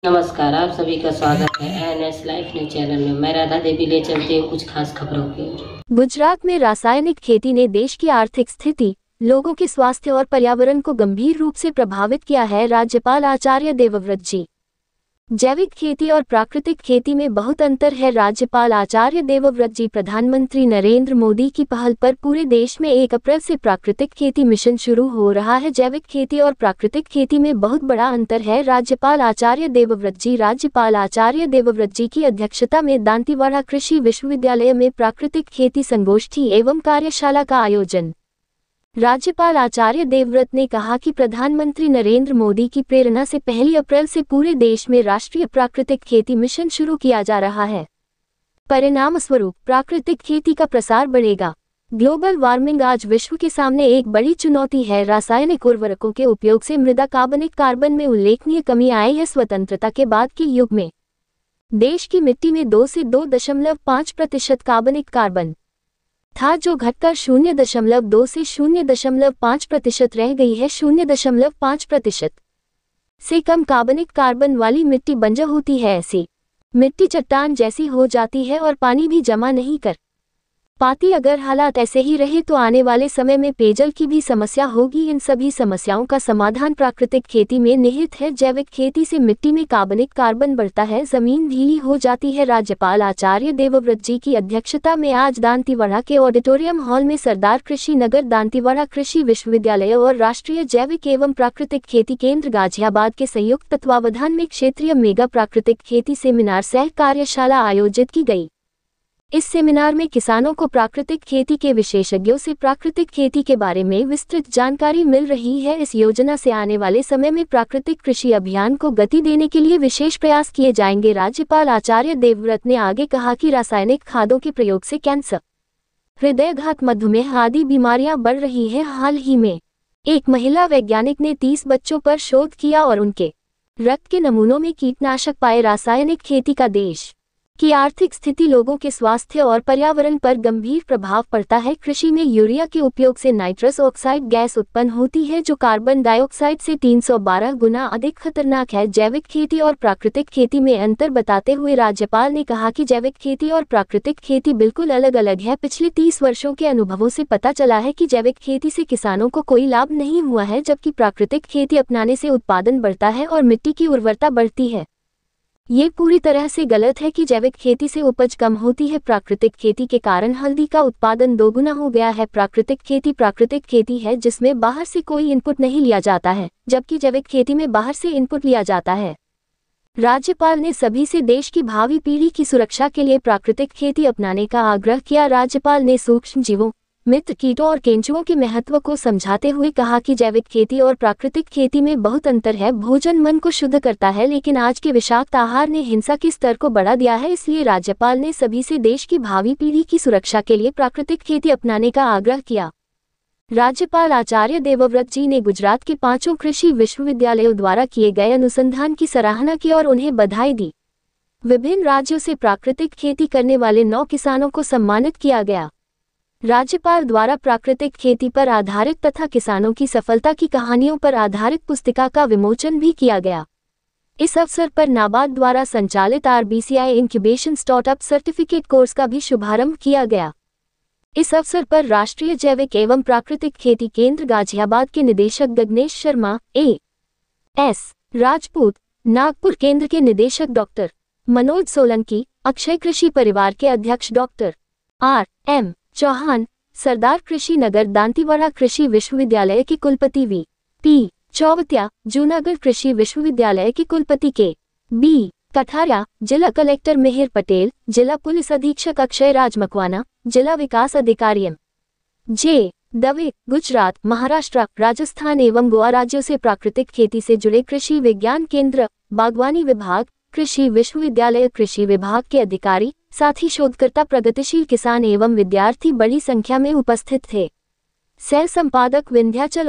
नमस्कार, आप सभी का स्वागत है एनएस लाइफ न्यूज चैनल में। मैं राधा देवी ले चलती हूँ कुछ खास खबरों की। गुजरात में रासायनिक खेती ने देश की आर्थिक स्थिति, लोगों के स्वास्थ्य और पर्यावरण को गंभीर रूप से प्रभावित किया है। राज्यपाल आचार्य देवव्रत जी। जैविक खेती और प्राकृतिक खेती में बहुत अंतर है। राज्यपाल आचार्य देवव्रत जी। प्रधानमंत्री नरेंद्र मोदी की पहल पर पूरे देश में 1 अप्रैल से प्राकृतिक खेती मिशन शुरू हो रहा है। जैविक खेती और प्राकृतिक खेती में बहुत बड़ा अंतर है। राज्यपाल आचार्य देवव्रत जी। राज्यपाल आचार्य देवव्रत जी की अध्यक्षता में दांतीवाड़ा कृषि विश्वविद्यालय में प्राकृतिक खेती संगोष्ठी एवं कार्यशाला का आयोजन। राज्यपाल आचार्य देवव्रत ने कहा कि प्रधानमंत्री नरेंद्र मोदी की प्रेरणा से 1 अप्रैल से पूरे देश में राष्ट्रीय प्राकृतिक खेती मिशन शुरू किया जा रहा है। परिणाम स्वरूप प्राकृतिक खेती का प्रसार बढ़ेगा। ग्लोबल वार्मिंग आज विश्व के सामने एक बड़ी चुनौती है। रासायनिक उर्वरकों के उपयोग से मृदा कार्बन में उल्लेखनीय कमी आई है। स्वतंत्रता के बाद के युग में देश की मिट्टी में 2 से 2.5% कार्बन था, जो घटकर 0.2 से 0.5% रह गई है। 0.5% से कम कार्बन वाली मिट्टी बंजर होती है। ऐसी मिट्टी चट्टान जैसी हो जाती है और पानी भी जमा नहीं कर पाती। अगर हालात ऐसे ही रहे तो आने वाले समय में पेयजल की भी समस्या होगी। इन सभी समस्याओं का समाधान प्राकृतिक खेती में निहित है। जैविक खेती से मिट्टी में कार्बन बढ़ता है, जमीन ढीली हो जाती है। राज्यपाल आचार्य देवव्रत जी की अध्यक्षता में आज दांतीवाड़ा के ऑडिटोरियम हॉल में सरदार कृषि नगर दांतीवाड़ा कृषि विश्वविद्यालय और राष्ट्रीय जैविक एवं प्राकृतिक खेती केंद्र गाजियाबाद के संयुक्त तत्वावधान में क्षेत्रीय मेगा प्राकृतिक खेती सेमिनार सह कार्यशाला आयोजित की गई। इस सेमिनार में किसानों को प्राकृतिक खेती के विशेषज्ञों से प्राकृतिक खेती के बारे में विस्तृत जानकारी मिल रही है। इस योजना से आने वाले समय में प्राकृतिक कृषि अभियान को गति देने के लिए विशेष प्रयास किए जाएंगे। राज्यपाल आचार्य देवव्रत ने आगे कहा कि रासायनिक खादों के प्रयोग से कैंसर, हृदयघात, मधुमेह आदि बीमारियां बढ़ रही हैं। हाल ही में एक महिला वैज्ञानिक ने 30 बच्चों पर शोध किया और उनके रक्त के नमूनों में कीटनाशक पाए। रासायनिक खेती का देश की आर्थिक स्थिति, लोगों के स्वास्थ्य और पर्यावरण पर गंभीर प्रभाव पड़ता है। कृषि में यूरिया के उपयोग से नाइट्रस ऑक्साइड गैस उत्पन्न होती है, जो कार्बन डाइऑक्साइड से 312 गुना अधिक खतरनाक है। जैविक खेती और प्राकृतिक खेती में अंतर बताते हुए राज्यपाल ने कहा कि जैविक खेती और प्राकृतिक खेती बिल्कुल अलग अलग है। पिछले 30 वर्षों के अनुभवों से पता चला है कि जैविक खेती से किसानों को कोई लाभ नहीं हुआ है, जबकि प्राकृतिक खेती अपनाने से उत्पादन बढ़ता है और मिट्टी की उर्वरता बढ़ती है। ये पूरी तरह से गलत है कि जैविक खेती से उपज कम होती है। प्राकृतिक खेती के कारण हल्दी का उत्पादन 2 गुना हो गया है। प्राकृतिक खेती है जिसमें बाहर से कोई इनपुट नहीं लिया जाता है, जबकि जैविक खेती में बाहर से इनपुट लिया जाता है। राज्यपाल ने सभी से देश की भावी पीढ़ी की सुरक्षा के लिए प्राकृतिक खेती अपनाने का आग्रह किया। राज्यपाल ने सूक्ष्म जीवों, मित्र कीटों और केंचुओं के महत्व को समझाते हुए कहा कि जैविक खेती और प्राकृतिक खेती में बहुत अंतर है। भोजन मन को शुद्ध करता है, लेकिन आज के विषाक्त आहार ने हिंसा के स्तर को बढ़ा दिया है। इसलिए राज्यपाल ने सभी से देश की भावी पीढ़ी की सुरक्षा के लिए प्राकृतिक खेती अपनाने का आग्रह किया। राज्यपाल आचार्य देवव्रत जी ने गुजरात के 5 कृषि विश्वविद्यालयों द्वारा किए गए अनुसंधान की सराहना की और उन्हें बधाई दी। विभिन्न राज्यों से प्राकृतिक खेती करने वाले 9 किसानों को सम्मानित किया गया। राज्यपाल द्वारा प्राकृतिक खेती पर आधारित तथा किसानों की सफलता की कहानियों पर आधारित पुस्तिका का विमोचन भी किया गया। इस अवसर पर नाबार्ड द्वारा संचालित RBCI incubation startup certificate course का भी शुभारंभ किया गया। इस अवसर पर राष्ट्रीय जैविक एवं प्राकृतिक खेती केंद्र गाजियाबाद के निदेशक गगनेश शर्मा, A.S. राजपूत, नागपुर केंद्र के निदेशक डॉक्टर मनोज सोलंकी, अक्षय कृषि परिवार के अध्यक्ष डॉक्टर R.M. चौहान, सरदार कृषि नगर दांतीवाड़ा कृषि विश्वविद्यालय के कुलपति V.P. चौवतिया, जूनागढ़ कृषि विश्वविद्यालय के कुलपति के.B. कठारिया, जिला कलेक्टर मेहर पटेल, जिला पुलिस अधीक्षक अक्षय राज मकवाना, जिला विकास अधिकारी M.J. दवे, गुजरात, महाराष्ट्र, राजस्थान एवं गोवा राज्यों से प्राकृतिक खेती से जुड़े कृषि विज्ञान केंद्र, बागवानी विभाग, कृषि विश्वविद्यालय, कृषि विभाग के अधिकारी, साथ ही शोधकर्ता, प्रगतिशील किसान एवं विद्यार्थी बड़ी संख्या में उपस्थित थे। सह संपादक विंध्याचल